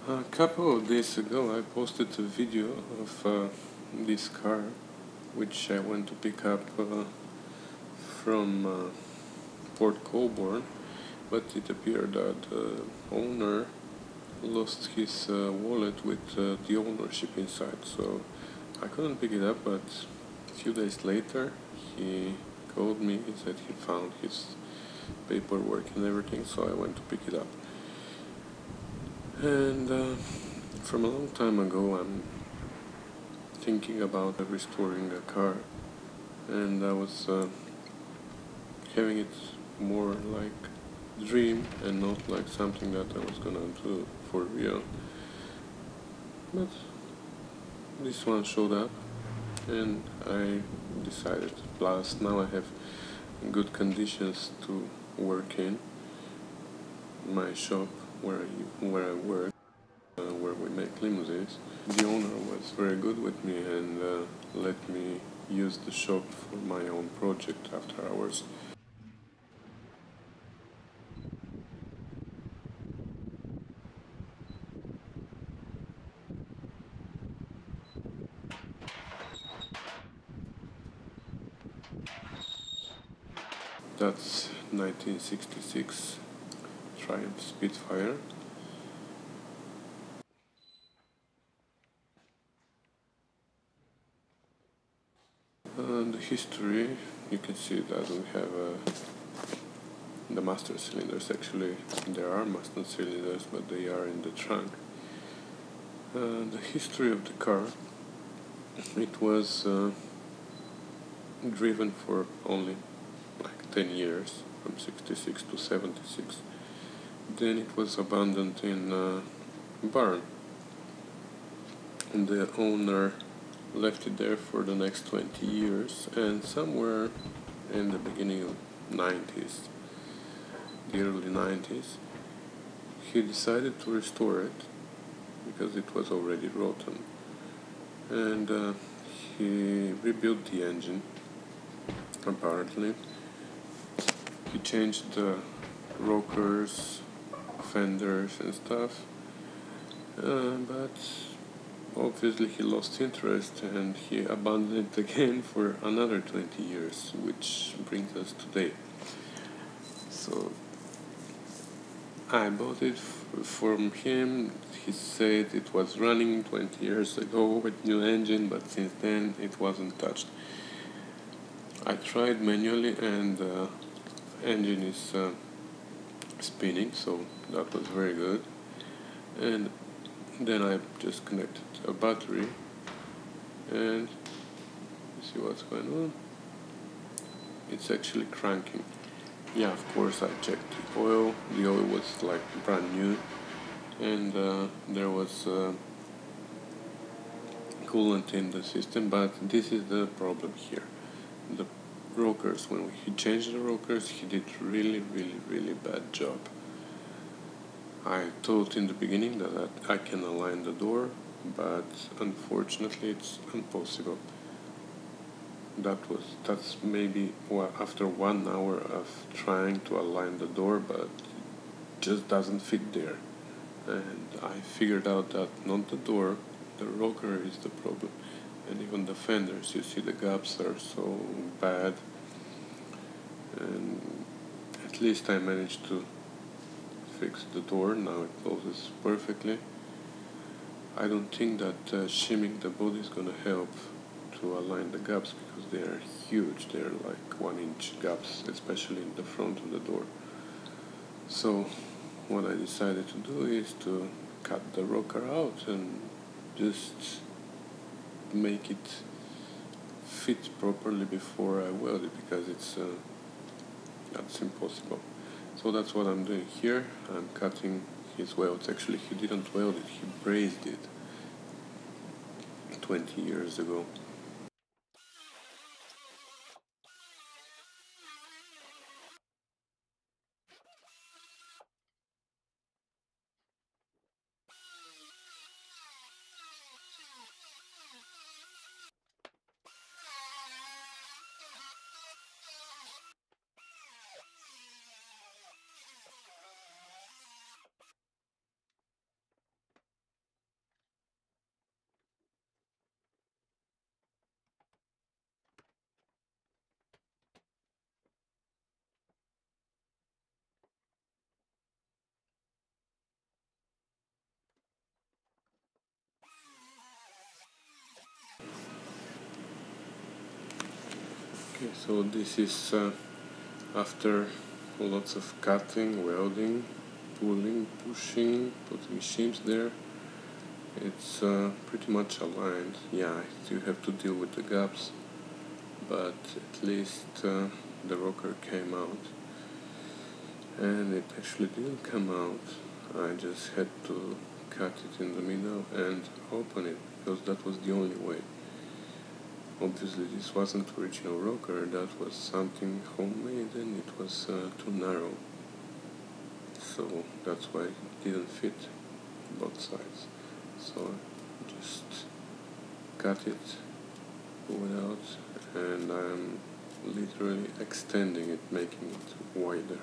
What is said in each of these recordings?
A couple of days ago I posted a video of this car which I went to pick up from Port Colborne, but it appeared that the owner lost his wallet with the ownership inside, so I couldn't pick it up. But a few days later he called me, he said he found his paperwork and everything, so I went to pick it up. And from a long time ago I'm thinking about restoring a car, and I was having it more like dream and not like something that I was gonna do for real. But this one showed up and I decided. Plus now I have good conditions to work in my shop where I work, where we make limousines. The owner was very good with me and let me use the shop for my own project after hours. That's 1966 Triumph Spitfire. The history, you can see that we have the master cylinders. Actually, there are master cylinders, but they are in the trunk. The history of the car, it was driven for only like 10 years, from 66 to 76. Then it was abandoned in a barn, and the owner left it there for the next 20 years, and somewhere in the beginning of 90s, the early 90s, he decided to restore it because it was already rotten, and he rebuilt the engine. Apparently he changed the rockers, fenders and stuff, but obviously he lost interest and he abandoned it again for another 20 years, which brings us today. So I bought it from him. He said it was running 20 years ago with new engine, but since then it wasn't touched. I tried manually and the engine is spinning, so that was very good. And then I just connected a battery and you see what's going on. It's actually cranking. Yeah, of course I checked the oil. The oil was like brand new, and there was coolant in the system, but this is the problem here. The rockers, when he changed the rockers, he did really bad job. I thought in the beginning that I can align the door, but unfortunately it's impossible. That's maybe after 1 hour of trying to align the door, but it just doesn't fit there. And I figured out that not the door, the rocker is the problem. And even the fenders, you see the gaps are so bad, and at least I managed to fix the door. Now it closes perfectly. I don't think that shimming the body is gonna help to align the gaps because they are huge. They're like 1-inch gaps, especially in the front of the door. So what I decided to do is to cut the rocker out and just make it fit properly before I weld it, because that's impossible. So that's what I'm doing here. I'm cutting his welds. Actually, he didn't weld it, he brazed it 20 years ago. Okay, so this is after lots of cutting, welding, pulling, pushing, putting shims there. It's pretty much aligned. Yeah, I still have to deal with the gaps, but at least the rocker came out. And it actually didn't come out. I just had to cut it in the middle and open it, because that was the only way. Obviously this wasn't original rocker, that was something homemade, and it was too narrow. So that's why it didn't fit both sides. So I just cut it, pull it out, and I'm literally extending it, making it wider.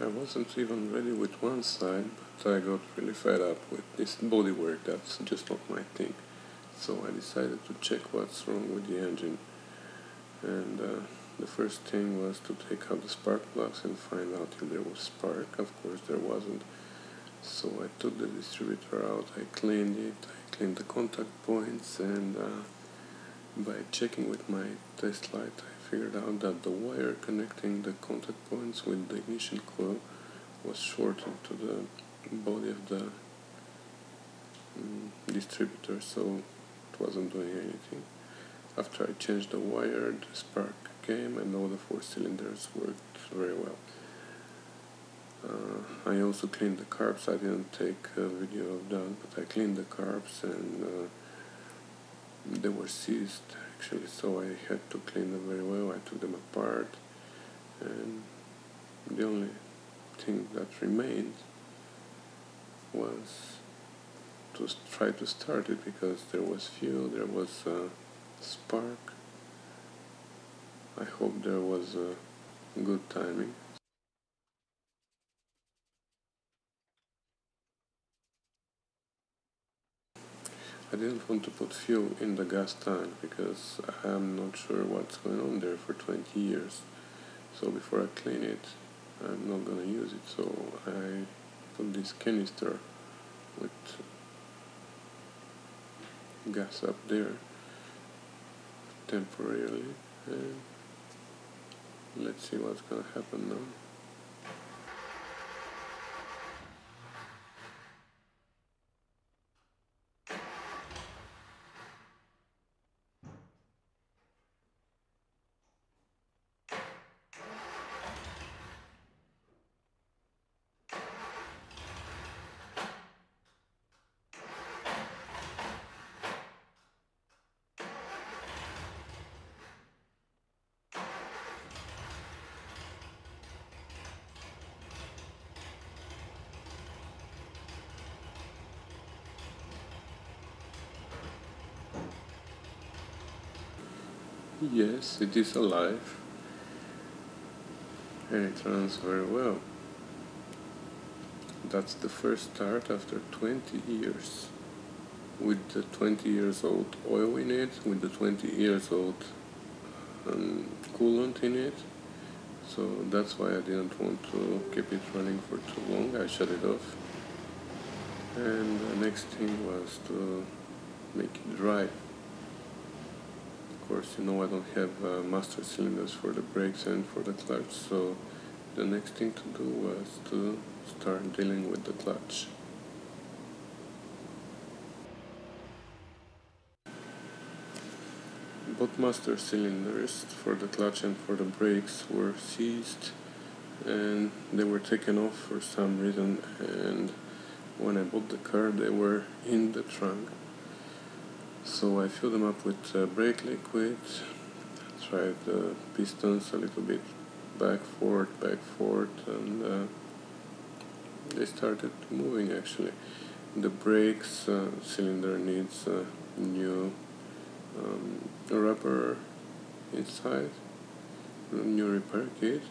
I wasn't even ready with one side, but I got really fed up with this bodywork. That's just not my thing. So I decided to check what's wrong with the engine. And the first thing was to take out the spark plugs and find out if there was spark. Of course there wasn't. So I took the distributor out, I cleaned it, I cleaned the contact points, and by checking with my test light I figured out that the wire connecting the contact points with the ignition coil was shorted to the body of the distributor, so it wasn't doing anything. After I changed the wire, the spark came and all the 4 cylinders worked very well. I also cleaned the carbs. I didn't take a video of that, but I cleaned the carbs, and they were seized actually, so I had to clean them very well. I took them apart, and the only thing that remained was to try to start it, because there was fuel, there was spark. I hope there was good timing. I didn't want to put fuel in the gas tank because I'm not sure what's going on there for 20 years. So before I clean it, I'm not gonna use it. So I put this canister with gas up there temporarily, and let's see what's gonna happen now. Yes, it is alive and it runs very well. That's the first start after 20 years. With the 20 years old oil in it, with the 20 years old coolant in it. So that's why I didn't want to keep it running for too long. I shut it off. And the next thing was to make it dry. Of course, you know I don't have master cylinders for the brakes and for the clutch, so the next thing to do was to start dealing with the clutch. Both master cylinders for the clutch and for the brakes were seized and they were taken off for some reason, and when I bought the car they were in the trunk. So I filled them up with brake liquid, tried the pistons a little bit back, forth, and they started moving actually. The brakes cylinder needs a new rubber inside, a new repair kit,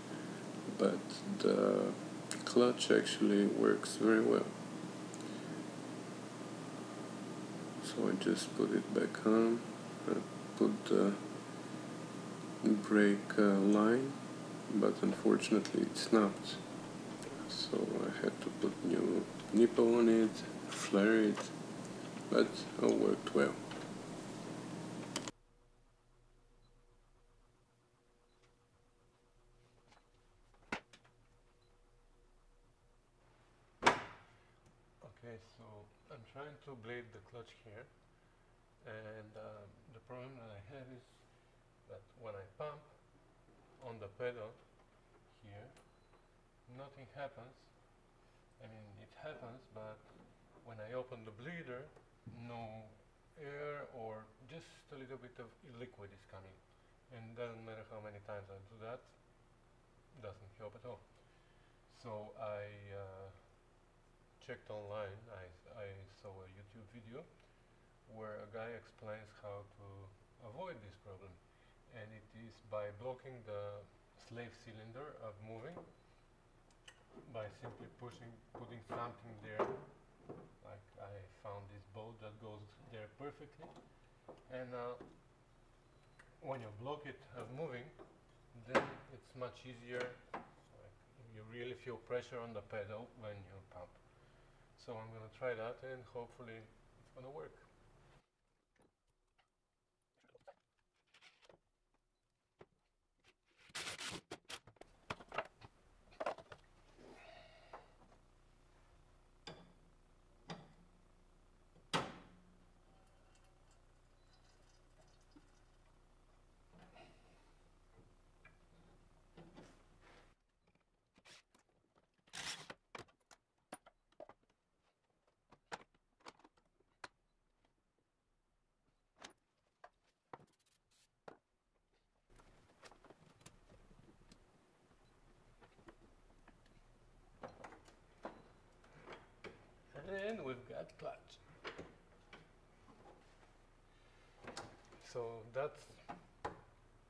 but the clutch actually works very well. So I just put it back on, I put the brake line, but unfortunately it snapped. So I had to put new nipple on it, flare it, but all worked well. Okay, so I'm trying to blade the clutch here, and the problem that I have is that when I pump on the pedal here, nothing happens. I mean, it happens, but when I open the bleeder, no air or just a little bit of liquid is coming. And doesn't matter how many times I do that, doesn't help at all. So I checked online, I saw a YouTube video where a guy explains how to avoid this problem. And it is by blocking the slave cylinder of moving, by simply putting something there. Like I found this bolt that goes there perfectly, and when you block it of moving, then it's much easier. Like you really feel pressure on the pedal when you pump. So I'm gonna try that, and hopefully it's gonna work. And we've got clutch. So that's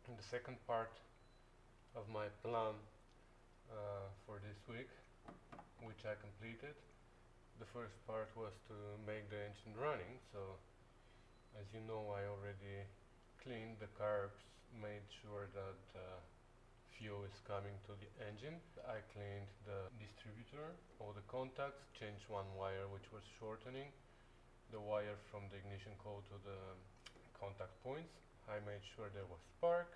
the second part of my plan for this week, which I completed. The first part was to make the engine running, so as you know I already cleaned the carbs, made sure that fuel is coming to the engine. I cleaned the distributor, all the contacts, changed one wire which was shortening, the wire from the ignition coil to the contact points. I made sure there was spark,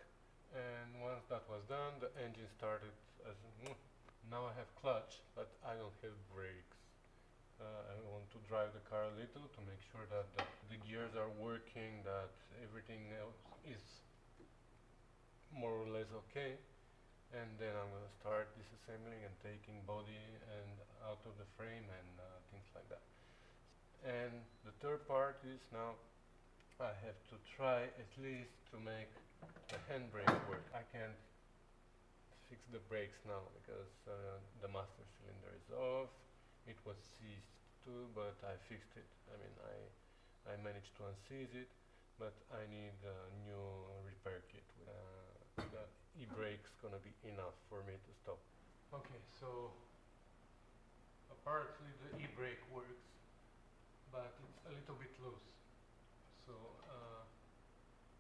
and once that was done the engine started as now I have clutch, but I don't have brakes. I want to drive the car a little to make sure that the gears are working, that everything else is more or less okay, and then I'm going to start disassembling and taking body and out of the frame and things like that. And the third part is now I have to try at least to make the handbrake work. I can't fix the brakes now because the master cylinder is off. It was seized too, but I fixed it. I mean, I managed to unseize it, but I need a new repair kit. The e-brake's gonna be enough for me to stop. Okay, so apparently the e-brake works, but it's a little bit loose. So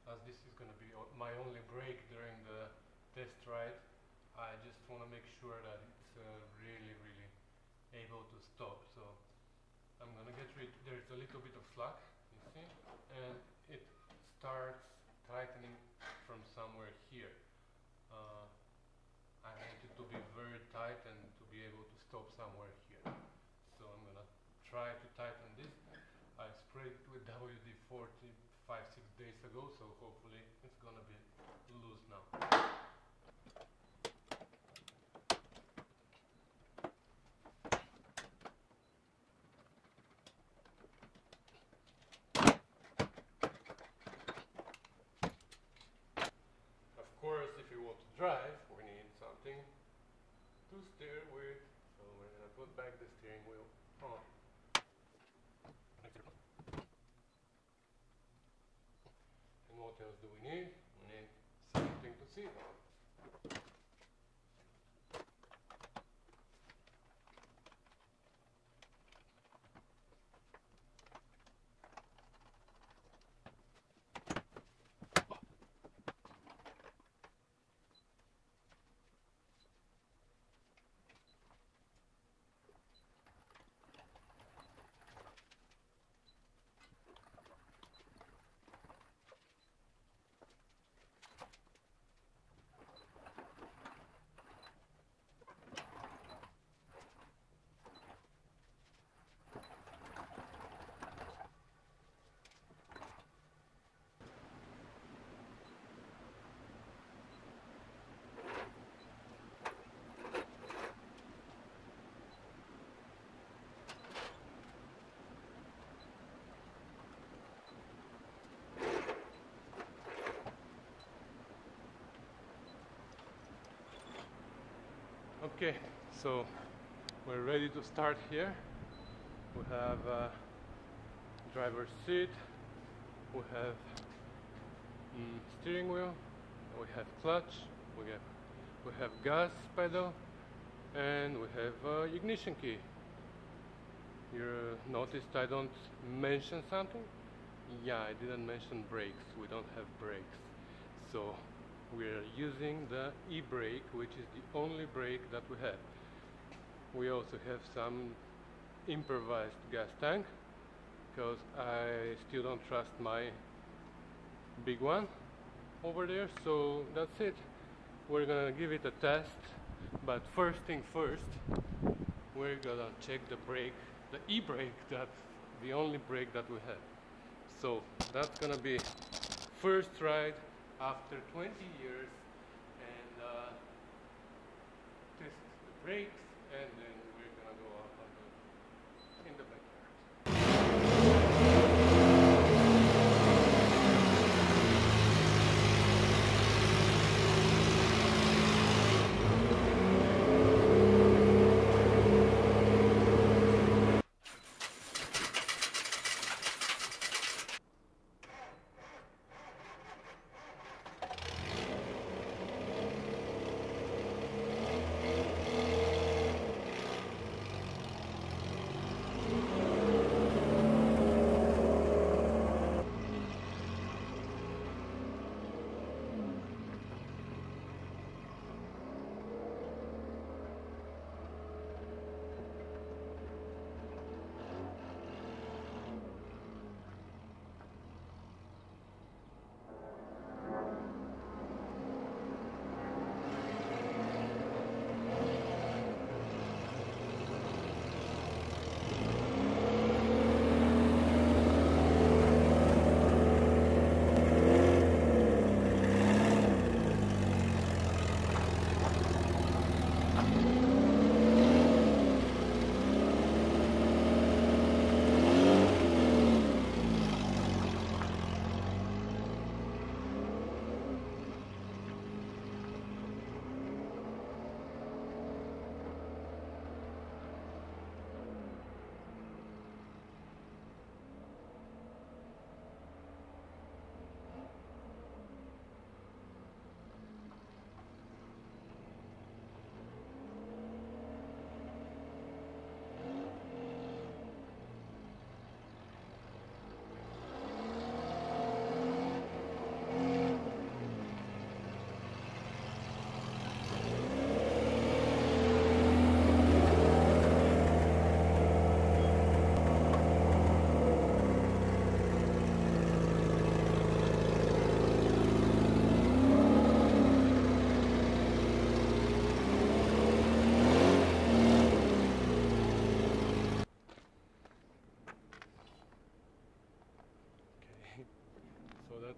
as this is gonna be my only brake during the test ride, I just want to make sure that it's really able to stop. So I'm gonna get rid. There's a little bit of slack, you see, and it starts tightening from somewhere here. I want it to be very tight and to be able to stop somewhere here. So I'm gonna try to tighten this. I sprayed it with WD40 5-6 days ago, so hopefully it's gonna be loose now. Of course, if you want to drive, we need something to steer with, so we're gonna put back the steering wheel on. And what else do we need? We need something to sit on. Okay, so we're ready to start here. We have driver's seat, we have steering wheel, we have clutch, we have gas pedal, and we have ignition key. You noticed I don't mention something? Yeah, I didn't mention brakes. We don't have brakes. So we're using the e-brake, which is the only brake that we have. We also have some improvised gas tank, because I still don't trust my big one over there. So that's it. We're gonna give it a test, but first thing first, we're gonna check the brake, the e-brake. That's the only brake that we have. So that's gonna be first ride after 20 years, and test the brakes, and then we're gonna go out in the backyard.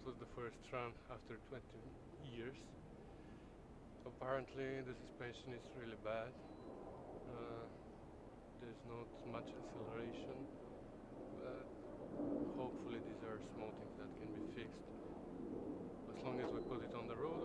That was the first run after 20 years. Apparently the suspension is really bad. There's not much acceleration, but hopefully these are small things that can be fixed. As long as we put it on the road,